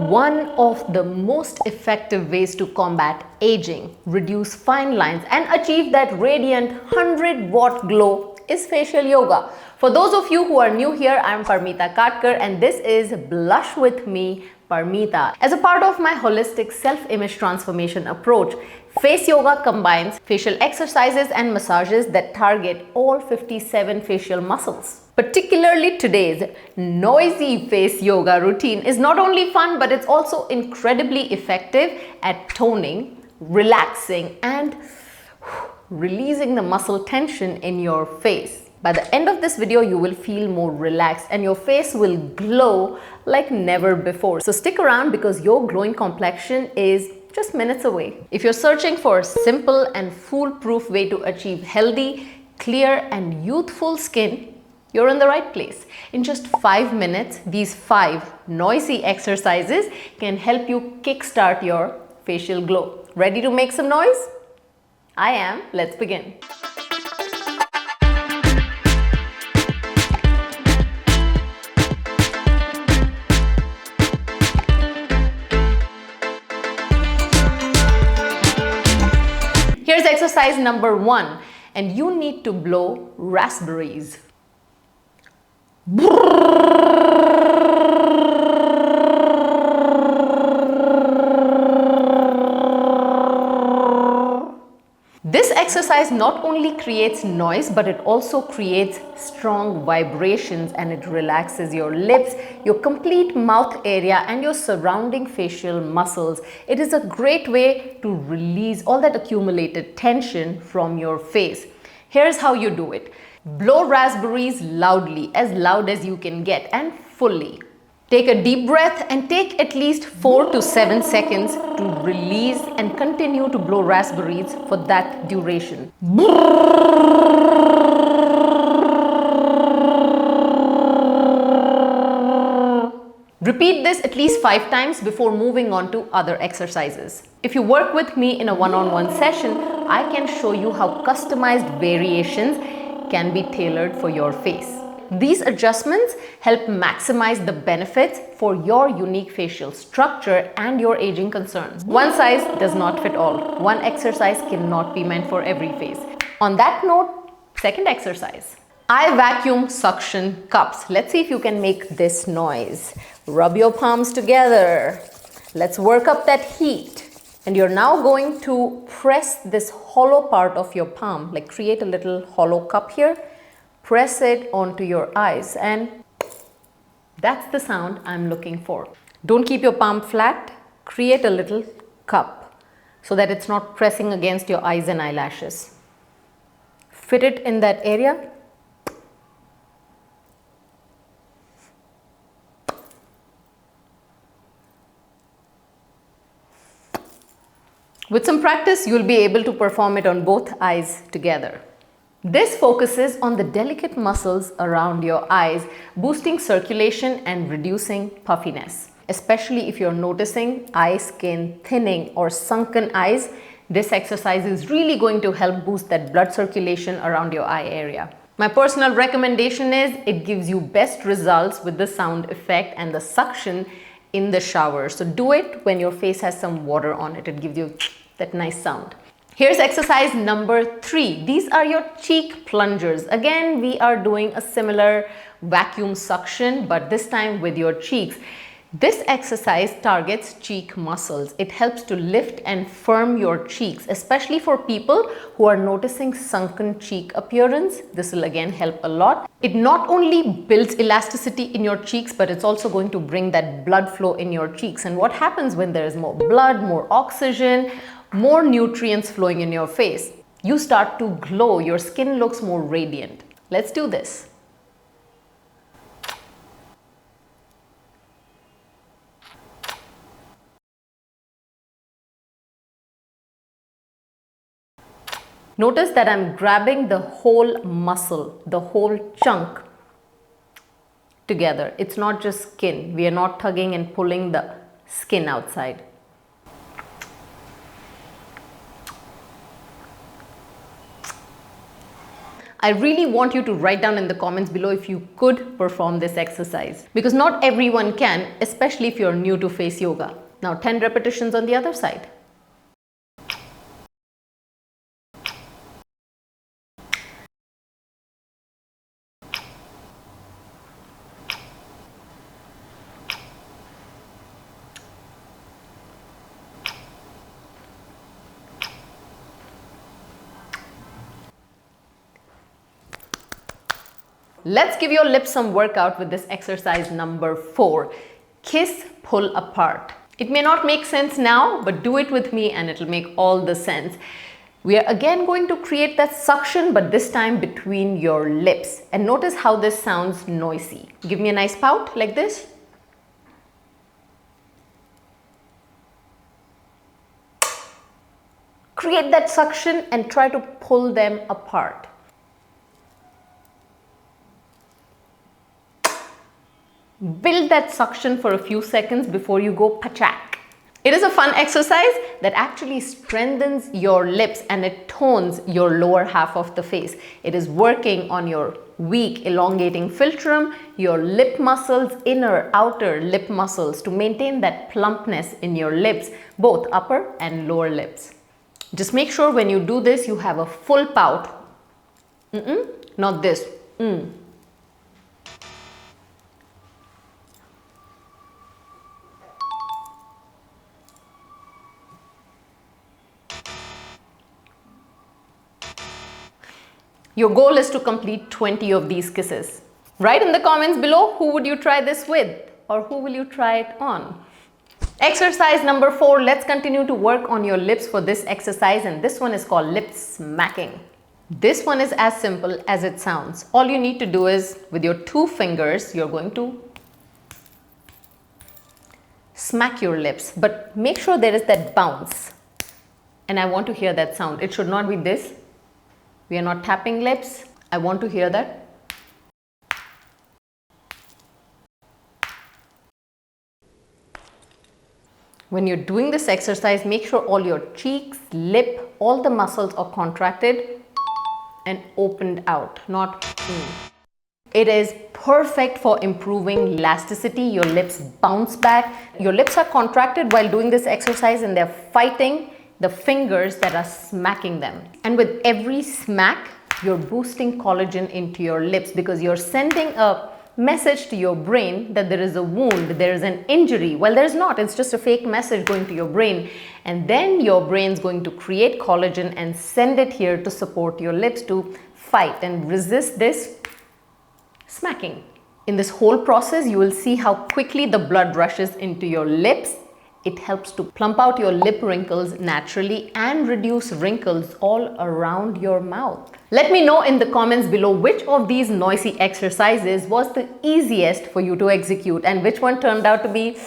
One of the most effective ways to combat aging, reduce fine lines and achieve that radiant 100-watt glow is facial yoga. For those of you who are new here, I am Parmita Katkar and this is Blush with Me Parmita. As a part of my holistic self-image transformation approach, face yoga combines facial exercises and massages that target all 57 facial muscles. Particularly today's noisy face yoga routine is not only fun, but it's also incredibly effective at toning, relaxing, and releasing the muscle tension in your face. By the end of this video, you will feel more relaxed and your face will glow like never before. So stick around because your glowing complexion is just minutes away. If you're searching for a simple and foolproof way to achieve healthy, clear, and youthful skin, you're in the right place. In just 5 minutes, these 5 noisy exercises can help you kickstart your facial glow. Ready to make some noise? I am. Let's begin. Here's exercise number 1, and you need to blow raspberries. This exercise not only creates noise, but it also creates strong vibrations and it relaxes your lips, your complete mouth area and your surrounding facial muscles. It is a great way to release all that accumulated tension from your face. Here's how you do it. Blow raspberries loudly, as loud as you can get and fully. Take a deep breath and take at least 4 to 7 seconds to release and continue to blow raspberries for that duration. Repeat this at least 5 times before moving on to other exercises. If you work with me in a one-on-one session, I can show you how customized variations can be tailored for your face. These adjustments help maximize the benefits for your unique facial structure and your aging concerns. One size does not fit all. One exercise cannot be meant for every face. On that note, second exercise. I vacuum suction cups. Let's see if you can make this noise. Rub your palms together. Let's work up that heat. And you're now going to press this hollow part of your palm, like create a little hollow cup here. Press it onto your eyes and that's the sound I'm looking for. Don't keep your palm flat. Create a little cup so that it's not pressing against your eyes and eyelashes. Fit it in that area. With some practice, you'll be able to perform it on both eyes together. This focuses on the delicate muscles around your eyes, boosting circulation and reducing puffiness. Especially if you're noticing eye skin thinning or sunken eyes, this exercise is really going to help boost that blood circulation around your eye area. My personal recommendation is it gives you best results with the sound effect and the suction in the shower. So do it when your face has some water on it. It gives you that nice sound. Here's exercise number 3. These are your cheek plungers. Again, we are doing a similar vacuum suction, but this time with your cheeks. This exercise targets cheek muscles. It helps to lift and firm your cheeks, especially for people who are noticing sunken cheek appearance. This will again help a lot. It not only builds elasticity in your cheeks, but it's also going to bring that blood flow in your cheeks. And what happens when there is more blood, more oxygen, more nutrients flowing in your face? You start to glow. Your skin looks more radiant. Let's do this. Notice that I'm grabbing the whole muscle, the whole chunk together. It's not just skin. We are not tugging and pulling the skin outside. I really want you to write down in the comments below if you could perform this exercise, because not everyone can, especially if you're new to face yoga. Now 10 repetitions on the other side. Let's give your lips some workout with this exercise number 4. Kiss, pull apart. It may not make sense now, but do it with me and it'll make all the sense. We are again going to create that suction, but this time between your lips. And notice how this sounds noisy. Give me a nice pout like this. Create that suction and try to pull them apart. Build that suction for a few seconds before you go pachak. It is a fun exercise that actually strengthens your lips and it tones your lower half of the face. It is working on your weak elongating philtrum, your lip muscles, inner, outer lip muscles to maintain that plumpness in your lips, both upper and lower lips. Just make sure when you do this, you have a full pout. Not this. Your goal is to complete 20 of these kisses. Write in the comments below who would you try this with or who will you try it on. Exercise number 4, let's continue to work on your lips for this exercise, and this one is called lip smacking. This one is as simple as it sounds. All you need to do is with your 2 fingers, you're going to smack your lips, but make sure there is that bounce. And I want to hear that sound. It should not be this. We are not tapping lips. I want to hear that. When you're doing this exercise, make sure all your cheeks, lip, all the muscles are contracted and opened out, not It is perfect for improving elasticity. Your lips bounce back. Your lips are contracted while doing this exercise and they're fighting the fingers that are smacking them. And with every smack, you're boosting collagen into your lips because you're sending a message to your brain that there is a wound, there is an injury. Well, there's not. It's just a fake message going to your brain. And then your brain's going to create collagen and send it here to support your lips to fight and resist this smacking. In this whole process, you will see how quickly the blood rushes into your lips. It helps to plump out your lip wrinkles naturally and reduce wrinkles all around your mouth. Let me know in the comments below which of these noisy exercises was the easiest for you to execute and which one turned out to be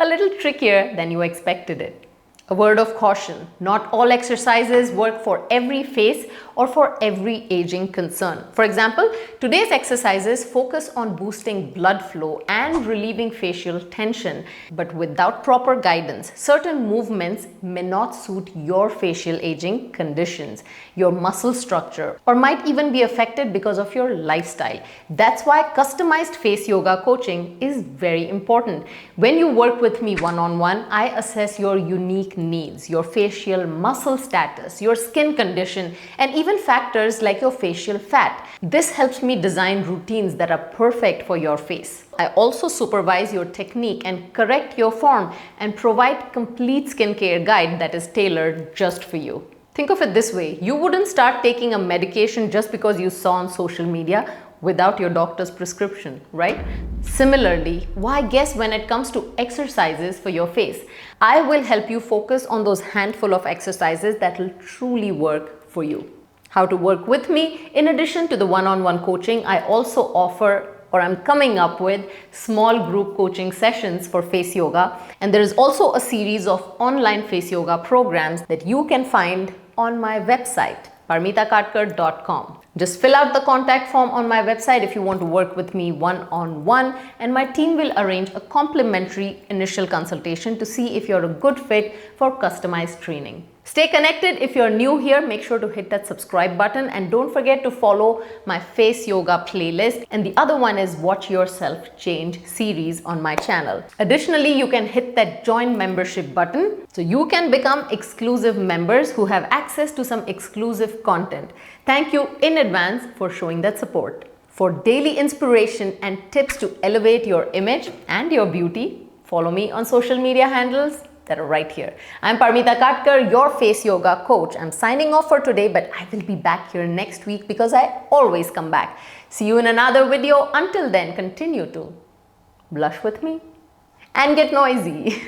a little trickier than you expected it. A word of caution, not all exercises work for every face or for every aging concern. For example, today's exercises focus on boosting blood flow and relieving facial tension, but without proper guidance, certain movements may not suit your facial aging conditions, your muscle structure, or might even be affected because of your lifestyle. That's why customized face yoga coaching is very important. When you work with me one-on-one, I assess your unique needs, your facial muscle status, your skin condition, and even factors like your facial fat. This helps me design routines that are perfect for your face. I also supervise your technique and correct your form and provide complete skincare guide that is tailored just for you. Think of it this way, you wouldn't start taking a medication just because you saw on social media without your doctor's prescription, right? Similarly, why guess when it comes to exercises for your face? I will help you focus on those handful of exercises that will truly work for you. How to work with me? In addition to the one-on-one coaching, I also offer I'm coming up with small group coaching sessions for face yoga. And there is also a series of online face yoga programs that you can find on my website, 𝘪𝗏𝗏𝗏𝗏𝗏𝗏𝗏𝗏. Just fill out the contact form on my website if you want to work with me one-on-one, and my team will arrange a complimentary initial consultation to see if you're a good fit for customized training. Stay connected. If you're new here, make sure to hit that subscribe button and don't forget to follow my face yoga playlist, and the other one is Watch Yourself Change series on my channel. Additionally, you can hit that join membership button so you can become exclusive members who have access to some exclusive content. Thank you in advance for showing that support. For daily inspiration and tips to elevate your image and your beauty, follow me on social media handles that are right here. I'm Parmita Katkar, your face yoga coach. I'm signing off for today, but I will be back here next week because I always come back. See you in another video. Until then, continue to blush with me and get noisy.